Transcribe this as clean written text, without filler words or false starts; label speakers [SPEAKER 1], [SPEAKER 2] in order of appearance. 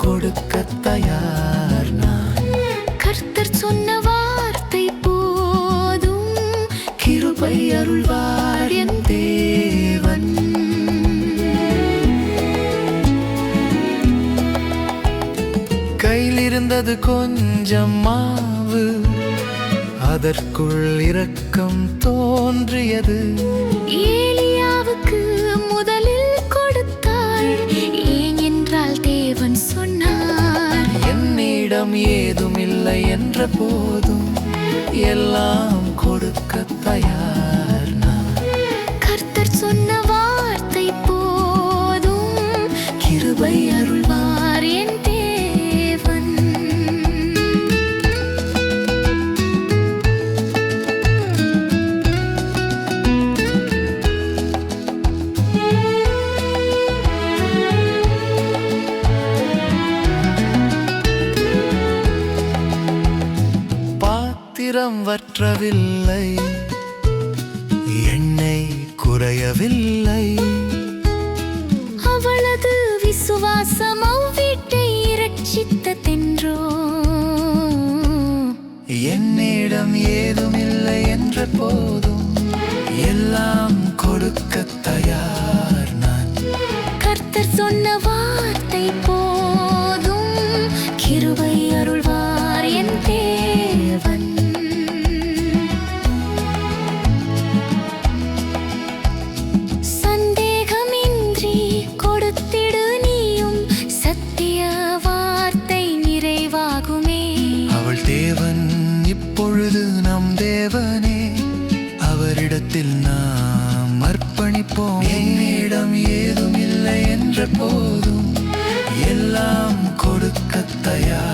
[SPEAKER 1] கொடுக்க தயார் நான்.
[SPEAKER 2] கர்த்தர் சொன்ன வார்த்தை போதும்,
[SPEAKER 1] கிருபை அருள்வார் என் தேவன். கையில் இருந்தது கொஞ்சம் மாவு, அதற்குள் இரக்கம் தோன்றியது.
[SPEAKER 2] ஏலியாவுக்கு முதலில் கொடுத்தாள், ஏன் என்றால் தேவன் சொன்னார்.
[SPEAKER 1] என்னிடம் ஏதும் இல்லை என்ற போதும் எல்லாம் கொடுக்க தயார் நான்.
[SPEAKER 2] கர்த்தர் சொன்ன வார்த்தை போதும்,
[SPEAKER 1] கிருபை
[SPEAKER 2] அருள்வார் என் தேவன்.
[SPEAKER 1] பாத்திரம் வற்றவில்லை, எண்ணெய் குறையவில்லை.
[SPEAKER 2] அவளது விசுவாசம் அவ்வீட்டை இரட்சித்ததென்றோ.
[SPEAKER 1] என்னிடம் ஏதும் இல்லை என்ற போதும் எல்லாம் கொடுக்க தயார் நான்.
[SPEAKER 2] கர்த்தர் சொன்ன வார்த்தை போதும், கிருபை அருள்வார் என் தேவன். சந்தேகமின்றி கொடுத்திடு நீயும், சத்திய வார்த்தை நிறைவாகுமே.
[SPEAKER 1] அவள் தேவன் இப்பொழுது நம் தேவனே, அவரிடத்தில் நாம் அர்ப்பணிப்போம். என்னிடம் ஏதும் இல்லை என்ற போதும் எல்லாம் கொடுக்க தயார்.